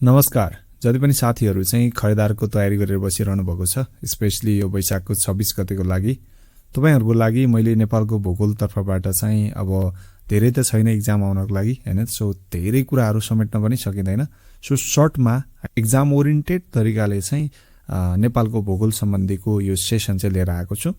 नमस्कार। जति पनि साथीहरू चाहिँ खरिदारको तयारी गरेर बसिरहनु भएको छ, स्पेशली यो वैशाखको 26 गतेको लागि तपाईहरुको लागि मैले नेपालको भूगोल तर्फबाट चाहिँ अब धेरै त छैन एक्जाम आउनको लागि हैन, सो धेरै कुराहरू समेट्न पनि सकिदैन। सो सर्टमा एक्जाम ओरिएन्टेड तरिकाले चाहिँ नेपालको भूगोल सम्बन्धीको यो सेसन चाहिँ लिएर आएको छु।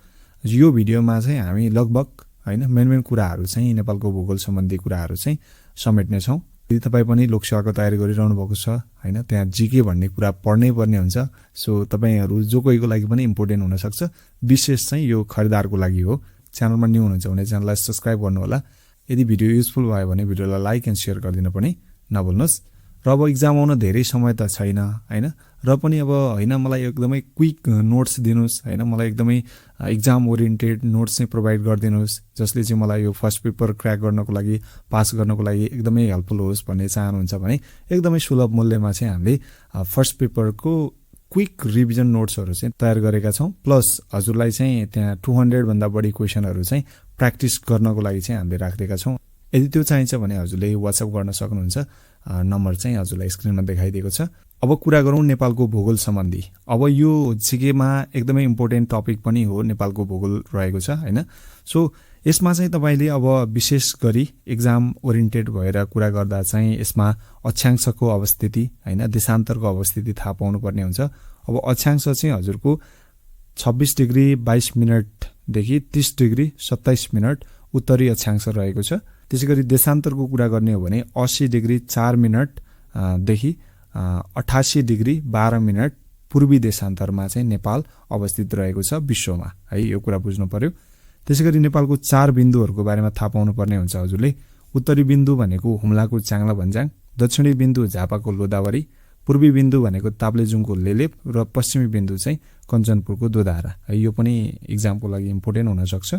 यो भिडियोमा चाहिँ हामी लगभग हैन मेन कुराहरू चाहिँ नेपालको भूगोल सम्बन्धी कुराहरू चाहिँ समेट्ने छौं। यदि तपाई पनि लोकसेवाको तयारी गरिरहनु भएको छ हैन, त्यहाँ जीके भन्ने कुरा पढ्नै पर्ने हुन्छ। सो तपाईहरु जो कोहीको लागि पनि इम्पोर्टेन्ट हुन सक्छ। विशेष चाहिँ यो खरिदारको लागि हो। च्यानलमा न्यू हुनुहुन्छ भने च्यानललाई सब्स्क्राइब गर्नु होला। यदि भिडियो युजफुल भयो भने भिडियोलाई लाइक एन्ड शेयर गरिदिन पनि नभुल्नुस्। र अब एक्जाम आउन धेरै समय त छैन हैन, र पनि अब हैन मलाई एकदमै क्विक नोट्स दिनुस् हैन, मलाई एकदमै एक्जाम ओरिएन्टेड नोट्स चाहिँ प्रोवाइड गरिदिनुस्, जसले चाहिँ मलाई यो फर्स्ट पेपर क्र्याक गर्नको लागि पास गर्नको लागि एकदमै हेल्पफुल होस् भन्ने चाहनुहुन्छ भने एकदमै सुलभ मूल्यमा चाहिँ हामीले फर्स्ट पेपरको क्विक रिभिजन नोट्सहरु चाहिँ तयार गरेका छौं। प्लस हजुरलाई चाहिँ त्यहाँ 200 भन्दा बढी क्वेशनहरु चाहिँ प्र्याक्टिस गर्नको लागि चाहिँ हामीले राखिदिएका छौं। यदि त्यो चाहिन्छ भने हजुरले WhatsApp गर्न सक्नुहुन्छ। नम्बर चाहिँ हजुरलाई स्क्रिनमा देखाइदिएको छ। अब कुरा गरौं नेपालको भूगोल सम्बन्धी। अब यो जीकेमा एकदमै इम्पोर्टेन्ट टपिक पनि हो, नेपालको भूगोल रहेको छ हैन। सो यसमा चाहिँ तपाईले अब विशेष गरी एक्जाम ओरिएन्टेड भएर कुरा गर्दा चाहिँ यसमा अक्षांशको अवस्थिति हैन, देशान्तरको अवस्थिति थाहा पाउनु पर्ने हुन्छ। अब अक्षांश चाहिँ हजुरको 26 डिग्री 22 मिनेट देखि 30 डिग्री 27 मिनेट उत्तरी अक्षांश रहेको छ। त्यसैगरी देशान्तरको कुरा गर्ने हो भने 80 डिग्री 4 मिनेट देखि 88 डिग्री 12 मिनेट पूर्वी देशान्तरमा चाहिँ नेपाल अवस्थित रहेको छ विश्वमा है, यो कुरा बुझ्नु पर्यो। त्यसैगरी नेपालको 4 बिन्दुहरुको बारेमा थाहा पाउनु पर्ने हुन्छ हजुरले। उत्तरी बिन्दु भनेको हुम्लाको च्याङ्ला भन्ज्याङ, दक्षिणी बिन्दु झापाको लोदावरी, पूर्वी बिन्दु भनेको ताप्लेजुङको लेलेप र पश्चिमी बिन्दु चाहिँ कञ्चनपुरको दोधारा है। यो पनि एक्जामको लागि इम्पोर्टेन्ट हुन सक्छ।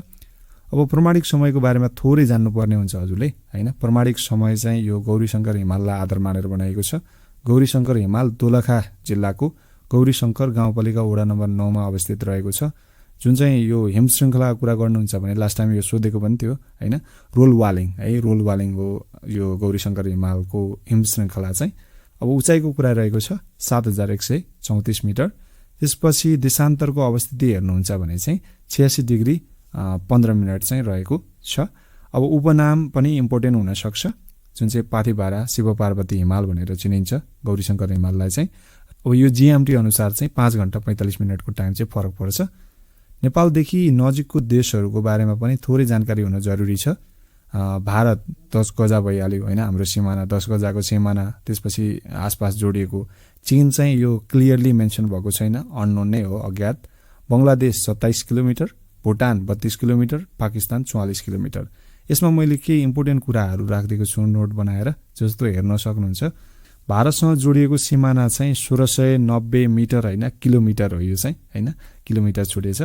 अब प्रमाणिक समयको बारेमा थोरै जान्नु पर्ने हुन्छ हजुरले हैन। प्रमाणिक समय चाहिँ यो गौरीशंकर हिमाललाई आधार मानेर बनाएको छ। गौरीशंकर हिमाल दोलखा जिल्लाको गौरीशंकर गाउँपालिका वडा नम्बर 9 मा अवस्थित रहेको छ। जुन चाहिँ यो हिम श्रृंखलाको कुरा गर्नुहुन्छ भने लास्ट टाइम यो सोधेको पनि थियो हैन। रोलवालिङ है, रोलवालिङ हो यो गौरीशंकर हिमालको हिम श्रृंखला चाहिँ। अब उचाइको कुरा रहेको छ 7134 मिटर। त्यसपछि देशान्तरको अवस्थिति हेर्नुहुन्छ भने चाहिँ 86 डिग्री 15 मिनेट चाहिँ रहेको छ। अब उपनाम पनि इम्पोर्टेन्ट हुन सक्छ, जुन चाहिँ पाथिभारा शिव पार्वती हिमाल भनेर चिनिन्छ गौरीशंकर हिमाललाई चाहिँ। अब यो जीएमटी अनुसार चाहिँ 5 घण्टा 45 मिनेटको टाइम चाहिँ फरक पर्छ। नेपालदेखि नजिकको देशहरुको बारेमा पनि थोरै जानकारी हुन जरुरी छ। भारत 10 गजा भइहाल्यो हैन, हाम्रो सीमाना 10 गजाको सीमाना, त्यसपछि आसपास जोडिएको। चीन चाहिँ यो क्लियरली मेन्सन भएको छैन, अननोन नै हो, अज्ञात। Bangladesh 27 kilometre, Bhutan 32 kilometre, Pakistan 44 kilometre. यसमा मैले केही इम्पोर्टेन्ट कुराहरू राखिदिएको छु नोट बनाएर, जस्तो हेर्न सक्नुहुन्छ। भारतसँग जोडिएको सीमाना चाहिँ 1690 मिटर हैन, किलोमिटर हो यो चाहिँ हैन, किलोमिटर छुटेछ।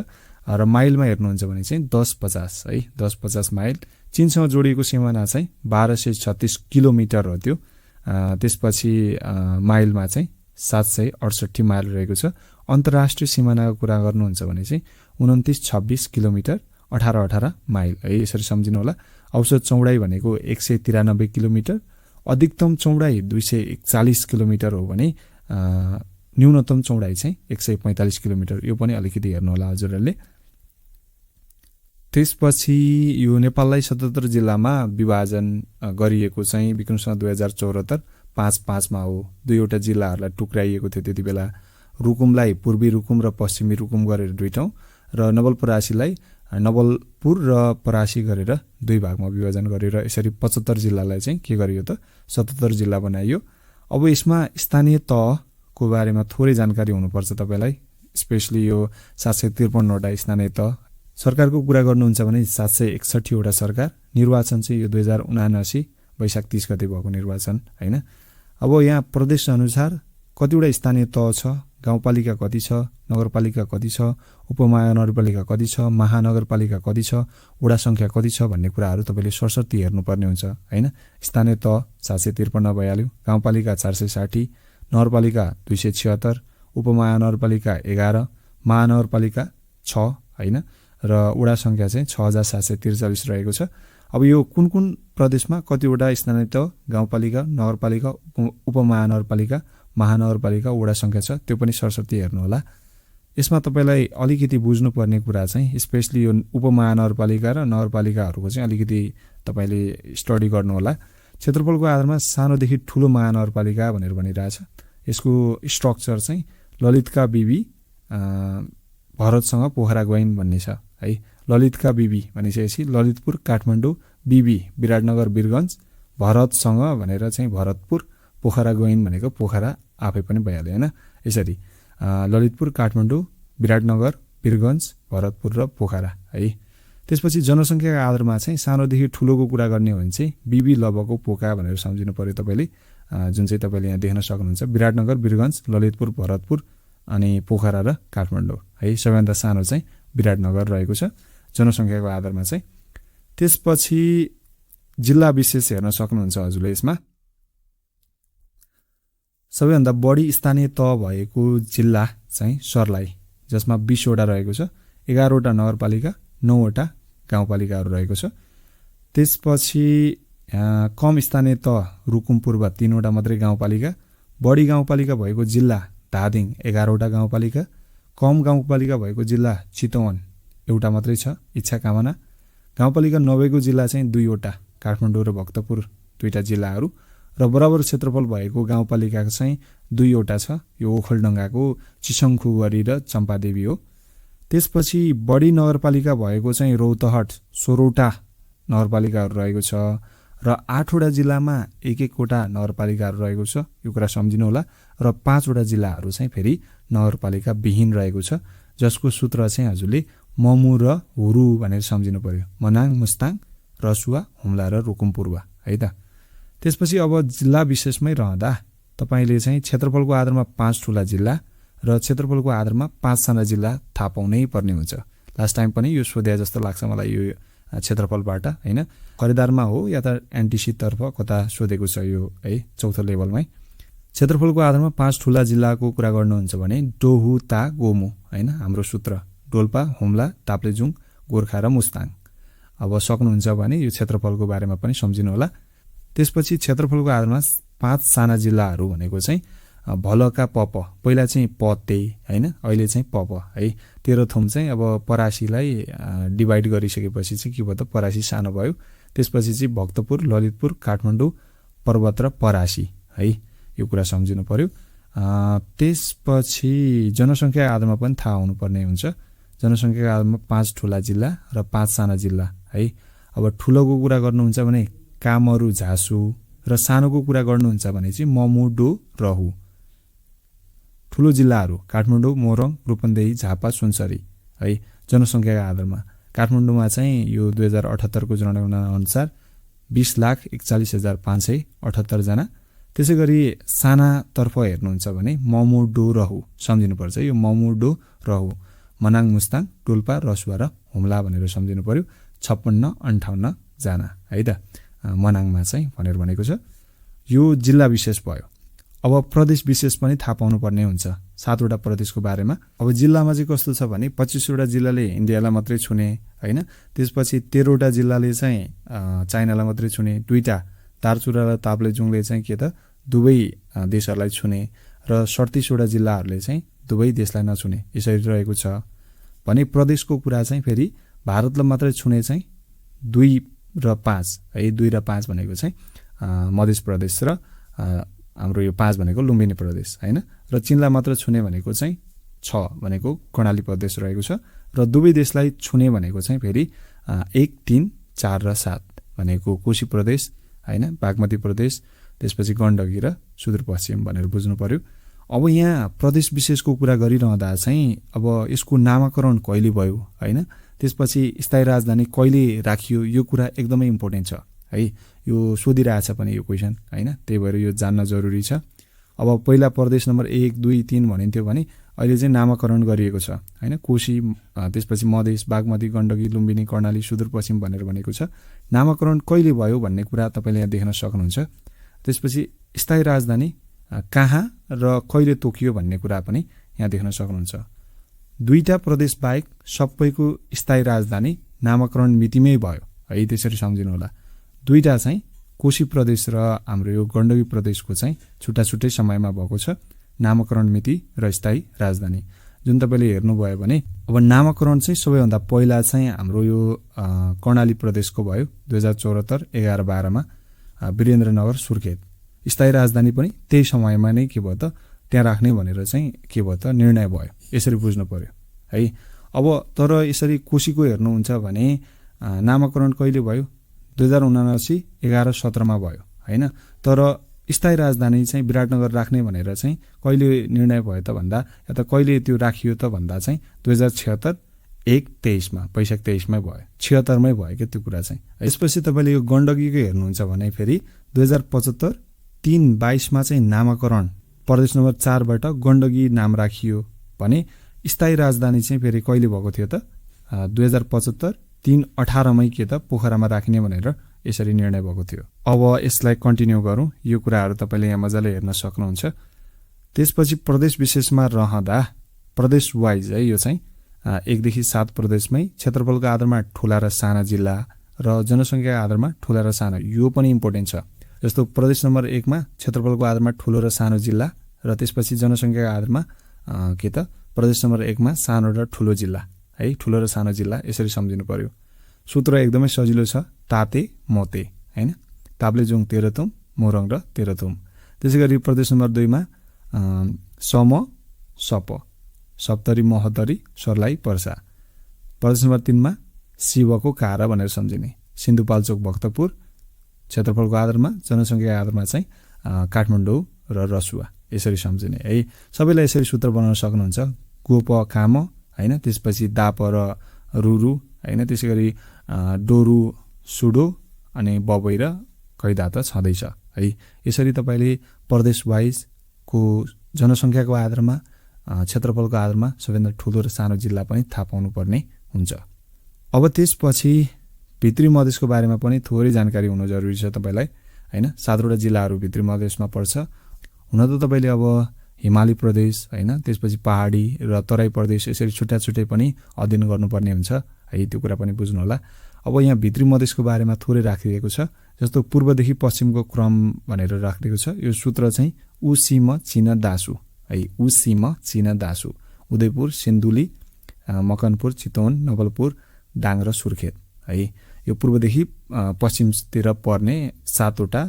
र माइलमा हेर्नुहुन्छ भने चाहिँ 1050 है, 1050 माइल। चीनसँग जोडिएको सीमाना चाहिँ 1236 किलोमिटर हो त्यो। त्यसपछि माइलमा चाहिँ 768 माइल रहेको छ। अन्तर्राष्ट्रिय सीमानाको कुरा गर्नुहुन्छ भने चाहिँ 2926 किलोमिटर 18 माइल है, यसरी सम्झिनु होला। औसत चौडाइ भनेको 193 किलोमिटर, अधिकतम चौडाइ 241 किलोमिटर हो भने न्यूनतम चौडाइ चाहिँ 145 किलोमिटर। यो पनि अलिकति हेर्नु होला हजुरहरूले। त्यसपछि यो नेपाललाई 77 जिल्लामा विभाजन गरिएको चाहिँ विक्रमसँग 2074 5-5 मा हो। दुईवटा जिल्लाहरूलाई टुक्राइएको थियो त्यति बेला। रुकुमलाई पूर्वी रुकुम र पश्चिमी रुकुम गरेर दुई ठाउँ, र नवलपरासीलाई नवलपुर र परासी गरेर दुई भागमा विभाजन गरेर यसरी 75 जिल्लालाई चाहिँ के गरियो त 77 जिल्ला बनाइयो। अब यसमा स्थानीय तहको बारेमा थोरै जानकारी हुनुपर्छ तपाईलाई, स्पेशली यो 753 वटा स्थानीय तह। सरकारको कुरा गर्नुहुन्छ भने 761 वटा सरकार। निर्वाचन चाहिँ यो 2079 वैशाख 30 गते भएको निर्वाचन हैन। अब यहाँ प्रदेश अनुसार कतिवटा स्थानीय तह छ, गाउँपालिका कति छ, नगरपालिका कति छ, उपमहानगरपालिका कति छ, महानगरपालिका कति छ, वडा संख्या कति छ भन्ने कुराहरू तपाईले सरसर्ती हेर्नुपर्ने हुन्छ हैन। स्थानीय तह 753 भइहाल्यो, गाउँपालिका 460, नगरपालिका 276, उपमहानगरपालिका 11, महानगरपालिका 6 हैन, र वडा संख्या चाहिँ 6743 रहेको छ। अब यो कुन कुन प्रदेशमा कतिवटा स्थानीय तह, गाउँपालिका, नगरपालिका, उपमहानगरपालिका, महानगरपालिका, वडा सङ्ख्या छ त्यो पनि सरसर्ती हेर्नुहोला। यसमा तपाईँलाई अलिकति बुझ्नुपर्ने कुरा चाहिँ स्पेसली यो उपमहानगरपालिका र नगरपालिकाहरूको चाहिँ अलिकति तपाईँले स्टडी गर्नुहोला। क्षेत्रफलको आधारमा सानोदेखि ठुलो महानगरपालिका भनेर भनिरहेछ। यसको स्ट्रक्चर चाहिँ ललितका बिबी भरतसँग पोखरा गइन् भन्ने छ है। ललितका बिबी भनिसकेपछि ललितपुर, काठमाडौँ, बिबी विराटनगर, वीरगञ्ज, भरतसँग भनेर चाहिँ भरतपुर, पोखरा गइन् भनेको पोखरा आफै पनि भइहाल्यो होइन। यसरी ललितपुर, काठमाडौँ, विराटनगर, वीरगञ्ज, भरतपुर र पोखरा है। त्यसपछि जनसङ्ख्याको आधारमा चाहिँ सानोदेखि ठुलोको कुरा गर्ने हो भने चाहिँ बिबी लबको पोका भनेर सम्झिनु पर्यो तपाईँले, जुन चाहिँ तपाईँले यहाँ देख्न सक्नुहुन्छ। विराटनगर, वीरगञ्ज, ललितपुर, भरतपुर अनि पोखरा र काठमाडौँ है। सबैभन्दा सानो चाहिँ विराटनगर रहेको छ जनसङ्ख्याको आधारमा चाहिँ। त्यसपछि जिल्ला विशेष हेर्न सक्नुहुन्छ हजुरले। यसमा सबैभन्दा बढी स्थानीय तह भएको जिल्ला चाहिँ सर्लाही, जसमा 20 वटा रहेको छ, 11 वटा नगरपालिका, 9 वटा गाउँपालिकाहरू रहेको छ। त्यसपछि कम स्थानीय तह रुकुम पूर्व 3 वटा मात्रै गाउँपालिका, बढी गाउँपालिका भएको जिल्ला धादिङ 11 वटा गाउँपालिका, कम गाउँपालिका भएको जिल्ला चितवन एउटा मात्रै छ, इच्छा कामना। गाउँपालिका नभएको जिल्ला चाहिँ 2 वटा, काठमाडौँ र भक्तपुर 2टा जिल्लाहरू, र बराबर क्षेत्रफल भएको गाउँपालिका चाहिँ 2 वटा छ, यो ओखलडङ्गाको चिसङखुगरी र चम्पादेवी हो। त्यसपछि बढी नगरपालिका भएको चाहिँ रौतहट 16 वटा नगरपालिकाहरू रहेको छ, र 8 वटा जिल्लामा 1-1 वटा नगरपालिकाहरू रहेको छ, यो कुरा सम्झिनु होला। र 5 वटा जिल्लाहरू चाहिँ फेरि नगरपालिका विहीन रहेको छ, जसको सूत्र चाहिँ हजुरले ममु र हुरु भनेर सम्झिनु पर्यो। मनाङ, मुस्ताङ, रसुवा, हुम्ला र रुकुम पूर्व है त। त्यसपछि अब जिल्ला विशेषमै रहँदा तपाईँले चाहिँ क्षेत्रफलको आधारमा 5 ठुला जिल्ला र क्षेत्रफलको आधारमा 5 साना जिल्ला थाहा पाउनै पर्ने हुन्छ। लास्ट टाइम पनि यो सोध्या जस्तो लाग्छ मलाई यो क्षेत्रफलबाट होइन। खरिदारमा हो या त एनटिसी तर्फ कता सोधेको छ यो है, चौथो लेभलमै। क्षेत्रफलको आधारमा 5 ठुला जिल्लाको कुरा गर्नुहुन्छ भने डोहु, ता, गोमु होइन हाम्रो सूत्र, डोल्पा, हुम्ला, ताप्लेजुङ, गोर्खा र मुस्ताङ। अब सक्नुहुन्छ भने यो क्षेत्रफलको बारेमा पनि सम्झिनु होला। त्यसपछि क्षेत्रफलको आधारमा 5 साना जिल्लाहरू भनेको चाहिँ भलका पप, पहिला चाहिँ पते होइन, अहिले चाहिँ पप है। तेह्रथुम चाहिँ अब परासीलाई डिभाइड गरिसकेपछि चाहिँ के भयो त परासी सानो भयो। त्यसपछि चाहिँ भक्तपुर, ललितपुर, काठमाडौँ, पर्वत र परासी है, यो कुरा सम्झिनु पर्यो। त्यसपछि जनसङ्ख्या आधारमा पनि थाहा हुनुपर्ने हुन्छ। जनसङ्ख्याको आधारमा 5 ठुला जिल्ला र 5 साना जिल्ला है। अब ठुलोको कुरा गर्नुहुन्छ भने कामरू, झासु, र सानोको कुरा गर्नुहुन्छ भने चाहिँ ममु, डो, रहु। ठुलो जिल्लाहरू काठमाडौँ, मोरङ, रूपन्देही, झापा, सुनसरी है। जनसङ्ख्याको आधारमा काठमाडौँमा चाहिँ यो 2078 को जनगणना अनुसार 20,41,578 जना। त्यसै गरी सानातर्फ हेर्नुहुन्छ भने ममु, डो, रहु सम्झिनुपर्छ। यो ममु, डो, रहु, मनाङ, मुस्ताङ, डोल्पा, रसुवा र हुम्ला भनेर सम्झिनु पर्यो। 56-58 जना है त मनाङमा चाहिँ भनेर भनेको छ। यो जिल्ला विशेष भयो। अब प्रदेश विशेष पनि थाहा पाउनुपर्ने हुन्छ 7 वटा प्रदेशको बारेमा। अब जिल्लामा चाहिँ कस्तो छ भने 25 वटा जिल्लाले इन्डियालाई मात्रै छुने होइन। त्यसपछि 13 वटा जिल्लाले चाहिँ चाइनालाई मात्रै छुने, 2टा दार्चुला र ताप्लेजुङले चाहिँ के त दुवै देशहरूलाई छुने, र 37 वटा जिल्लाहरूले चाहिँ दुवै देशलाई नछुने, यसरी रहेको छ भने प्रदेशको कुरा चाहिँ फेरि भारतलाई मात्रै छुने चाहिँ 2 र 5 है। 2 र 5 भनेको चाहिँ मध्य प्रदेश र हाम्रो यो 5 भनेको लुम्बिनी प्रदेश होइन। र चीनलाई मात्र छुने भनेको चाहिँ 6 भनेको कर्णाली प्रदेश रहेको छ, र दुवै देशलाई छुने भनेको चाहिँ फेरि 1, 3, 4 र 7 भनेको कोशी प्रदेश होइन, बागमती प्रदेश, त्यसपछि गण्डकी र सुदूरपश्चिम भनेर बुझ्नु पर्यो। अब यहाँ प्रदेश विशेषको कुरा गरिरहँदा चाहिँ अब यसको नामाकरण कहिले भयो होइन, त्यसपछि स्थायी राजधानी कहिले राखियो, यो कुरा एकदमै इम्पोर्टेन्ट छ है। यो सोधिरहेछ पनि यो क्वेसन होइन, त्यही भएर यो जान्न जरुरी छ। अब पहिला प्रदेश नम्बर 1, 2, 3 भनिन्थ्यो भने अहिले चाहिँ नामाकरण गरिएको छ होइन। कोशी, त्यसपछि मधेस, बागमती, गण्डकी, लुम्बिनी, कर्णाली, सुदूरपश्चिम भनेर भनेको छ। नामाकरण कहिले भयो भन्ने कुरा तपाईँले यहाँ देख्न सक्नुहुन्छ। त्यसपछि स्थायी राजधानी कहाँ र कहिले तोकियो भन्ने कुरा पनि यहाँ देख्न सक्नुहुन्छ। 2टा प्रदेश बाहेक सबैको स्थायी राजधानी नामाकरण मितिमै भयो है, त्यसरी सम्झिनु होला। दुईटा चाहिँ कोशी प्रदेश र हाम्रो यो गण्डकी प्रदेशको चाहिँ छुट्टा छुट्टै समयमा भएको छ नामकरण मिति र स्थायी राजधानी। जुन तपाईँले हेर्नुभयो भने अब नामकरण चाहिँ सबैभन्दा पहिला चाहिँ हाम्रो यो कर्णाली प्रदेशको भयो 2074 11-12मा वीरेन्द्रनगर सुर्खेत। स्थायी राजधानी पनि त्यही समयमा नै के भयो त त्यहाँ राख्ने भनेर चाहिँ के भयो त निर्णय भयो। यसरी बुझ्नु पर्यो है। अब तर यसरी कोशीको हेर्नुहुन्छ भने नामकरण कहिले भयो 2079 11-17मा भयो होइन। तर स्थायी राजधानी चाहिँ विराटनगर राख्ने भनेर चाहिँ कहिले निर्णय भयो त भन्दा या त कहिले त्यो राखियो त भन्दा चाहिँ 2076 1-23मा वैशाख 23मै भयो, 76मै भयो क्या त्यो कुरा चाहिँ। यसपछि तपाईँले यो गण्डकीको हेर्नुहुन्छ भने फेरि 2075 3-22मा चाहिँ नामकरण प्रदेश नम्बर 4बाट गण्डकी नाम राखियो भने स्थायी राजधानी चाहिँ फेरि कहिले भएको थियो त 2075 3-18मै के त पोखरामा राख्ने भनेर यसरी निर्णय भएको थियो। अब यसलाई कन्टिन्यू गरौँ, यो कुराहरू तपाईँले यहाँ मजाले हेर्न सक्नुहुन्छ। त्यसपछि प्रदेश विशेषमा रहँदा प्रदेश वाइज है यो चाहिँ 1देखि 7 प्रदेशमै क्षेत्रफलको आधारमा ठुला र साना जिल्ला र जनसङ्ख्याको आधारमा ठुला र सानो, यो पनि इम्पोर्टेन्ट छ। जस्तो प्रदेश नम्बर 1मा क्षेत्रफलको आधारमा ठुलो र सानो जिल्ला र त्यसपछि जनसङ्ख्याको आधारमा के त प्रदेश नम्बर 1मा सानो र ठुलो जिल्ला है, ठुलो र सानो जिल्ला यसरी सम्झिनु पर्यो। सूत्र एकदमै सजिलो छ, ताते मोते हैन, ताप्लेजुङ तेह्रथुम, मोरङ र तेह्रथुम। त्यसै गरी प्रदेश नम्बर 2मा सम सप, सप्तरी महोत्तरी सर्लाही पर्सा। प्रदेश नम्बर 3मा शिवको कारा भनेर सम्झिने, सिन्धुपाल्चोक भक्तपुर, क्षेत्रफलको आधारमा जनसङ्ख्याको आधारमा चाहिँ काठमाडौँ र रसुवा यसरी सम्झिने है। सबैलाई यसरी सूत्र बनाउन सक्नुहुन्छ। गोप काम हैन, त्यसपछि दाप र रुरु हैन, त्यसै गरी डोरु सुडो अनि बबई र कैदा त छँदैछ है। यसरी तपाईँले प्रदेश वाइजको जनसङ्ख्याको आधारमा क्षेत्रफलको आधारमा सबैभन्दा ठुलो र सानो जिल्ला पनि थाहा पाउनु पर्ने हुन्छ। अब त्यसपछि भित्री मधेसको बारेमा पनि थोरै जानकारी हुनु जरुरी छ तपाईँलाई हैन। 7वटा जिल्लाहरू भित्री मधेसमा पर्छ। हुन त तपाईँले अब हिमाली प्रदेश हैन, त्यसपछि पहाडी र तराई प्रदेश यसरी छुट्टा छुट्टै पनि अध्ययन गर्नुपर्ने हुन्छ है, त्यो कुरा पनि बुझ्नु होला। अब यहाँ भित्री मधेसको बारेमा थोरै राखिएको छ। जस्तो पूर्वदेखि पश्चिमको क्रम भनेर राखिएको छ। यो सूत्र चाहिँ उसिम चिन दासु है, उसिम चिन दासु। उदयपुर, सिन्धुली, मकनपुर, चितवन, नवलपुर, दाङ र सुर्खेत है। यो पूर्वदेखि पश्चिमतिर पर्ने 7वटा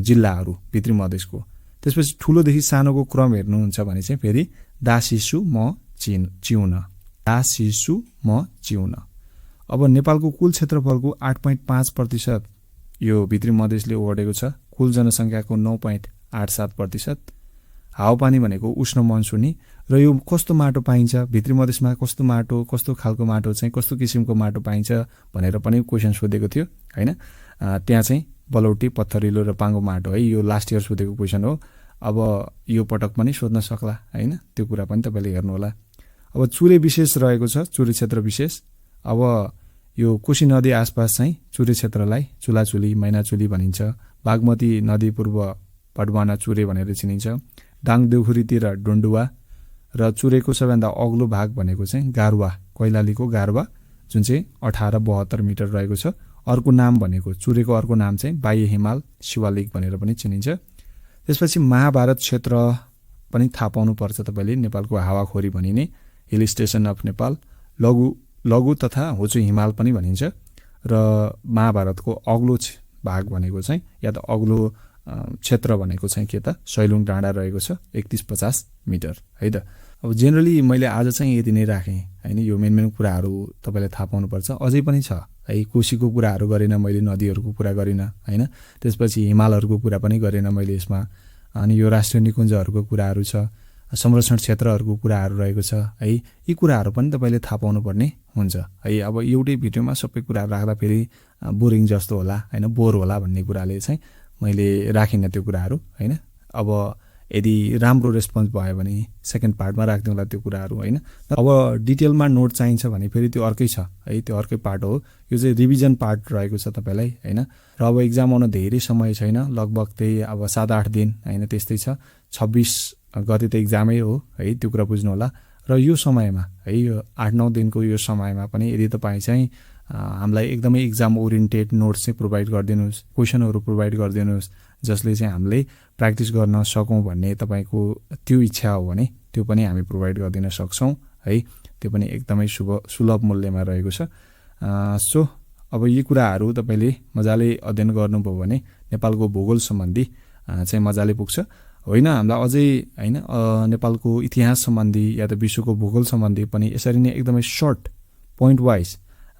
जिल्लाहरू भित्री मधेसको। त्यसपछि ठुलोदेखि सानोको क्रम हेर्नुहुन्छ भने चाहिँ फेरि दासिसु म चिउन, दासिसु म चिउन। अब नेपालको कुल क्षेत्रफलको 8.5% यो भित्री मधेसले ओगटेको छ। कुल जनसङ्ख्याको 9.87%। हावापानी भनेको उष्ण मनसुनी र यो कस्तो माटो पाइन्छ भित्री मधेसमा, कस्तो माटो, कस्तो खालको माटो चाहिँ कस्तो किसिमको माटो पाइन्छ भनेर पनि क्वेसन सोधेको थियो हैन। त्यहाँ चाहिँ बलौटी, पत्थरिलो र पाङ्गो माटो है, यो लास्ट इयर सोधेको क्वेसन हो। अब यो पटक पनि सोध्न सक्ला हैन, त्यो कुरा पनि तपाईँले हेर्नु होला। अब चुरे विशेष रहेको छ, चुरे क्षेत्र विशेष। अब यो कोशी नदी आसपास चाहिँ चुरे क्षेत्रलाई चुलाचुली, मैनाचुली भनिन्छ। बागमती नदी पूर्व पडवाना चुरे भनेर चिनिन्छ। दाङ देउखुरीतिर डोन्डुवा र चुरेको सबैभन्दा अग्लो भाग भनेको चाहिँ गारुवा, कैलालीको गारुवा जुन चाहिँ 1872 मिटर रहेको छ। अर्को नाम भनेको चुरेको अर्को नाम चाहिँ बाह्य हिमाल शिवालिक भनेर पनि चिनिन्छ। त्यसपछि महाभारत क्षेत्र पनि थाहा पाउनुपर्छ तपाईँले, नेपालको हावाखोरी भनिने हिल स्टेसन अफ नेपाल, लघु तथा होचो हिमाल पनि भनिन्छ। र महाभारतको अग्लो भाग भनेको चाहिँ या त अग्लो क्षेत्र भनेको चाहिँ के त सैलुङ डाँडा रहेको छ 3150 मिटर है त। अब जेनरली मैले आज चाहिँ यति नै राखेँ हैन। यो मेन कुराहरू तपाईँले थाहा पाउनुपर्छ। अझै पनि छ है, कोशीको कुराहरू गरेन मैले, नदीहरूको कुरा गरिन हैन। त्यसपछि हिमालहरूको कुरा पनि गरेन मैले यसमा। अनि यो राष्ट्रिय निकुञ्जहरूको कुराहरू छ, संरक्षण क्षेत्रहरूको कुराहरू रहेको छ है। यी कुराहरू पनि तपाईँले थाहा पाउनुपर्ने हुन्छ है। अब एउटै भिडियोमा सबै कुराहरू राख्दा फेरि बोरिङ जस्तो होला हैन, बोर होला भन्ने कुराले चाहिँ मैले राखिनँ त्यो कुराहरू हैन। अब यदि राम्रो रेस्पोन्स भयो भने सेकेन्ड पार्टमा राख्दिउँला त्यो कुराहरू हैन। अब डिटेलमा नोट चाहिन्छ भने फेरि त्यो अर्कै छ है, त्यो अर्कै पार्ट हो। यो चाहिँ रिभिजन पार्ट रहेको छ तपाईँलाई हैन। र अब एक्जाम आउन धेरै समय छैन, लगभग त्यही अब 7-8 दिन हैन, त्यस्तै छ। 26 गते त एक्जामै हो है, त्यो कुरा बुझ्नु होला। र यो समयमा है, यो 8-9 दिनको यो समयमा पनि यदि तपाईँ चाहिँ हामीलाई एकदमै एक्जाम ओरिएन्टेड नोट्स चाहिँ प्रोभाइड गरिदिनुहोस्, क्वेसनहरू प्रोभाइड गरिदिनुहोस्, जसले चाहिँ हामीले प्र्याक्टिस गर्न सकौँ भन्ने तपाईँको त्यो इच्छा हो भने त्यो पनि हामी प्रोभाइड गरिदिन सक्छौँ है। त्यो पनि एकदमै सुलभ मूल्यमा रहेको छ। सो अब यी कुराहरू तपाईँले मजाले अध्ययन गर्नुभयो भने नेपालको भूगोल सम्बन्धी चाहिँ मजाले पुग्छ। होइन हामीलाई अझै होइन नेपालको इतिहास सम्बन्धी या त विश्वको भूगोल सम्बन्धी पनि यसरी नै एकदमै सर्ट पोइन्ट वाइज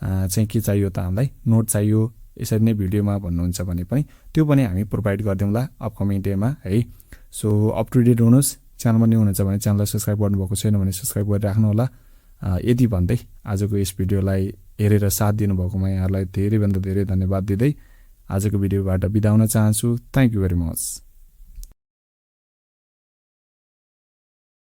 चाहिँ के चाहियो त हामीलाई नोट चाहियो यसरी नै भिडियोमा भन्नुहुन्छ भने पनि त्यो पनि हामी प्रोभाइड गरिदिउँला अपकमिङ डेमा है। सो अप टु डेट हुनुहोस्। च्यानलमा न्यू हुनुहुन्छ भने च्यानललाई सब्सक्राइब गर्नुभएको छैन भने सब्सक्राइब गरिराख्नु होला। यति भन्दै आजको यस भिडियोलाई हेरेर साथ दिनुभएकोमा यहाँहरूलाई धेरैभन्दा धेरै धन्यवाद दिँदै आजको भिडियोबाट बिदा हुन चाहन्छु। Thank you very much.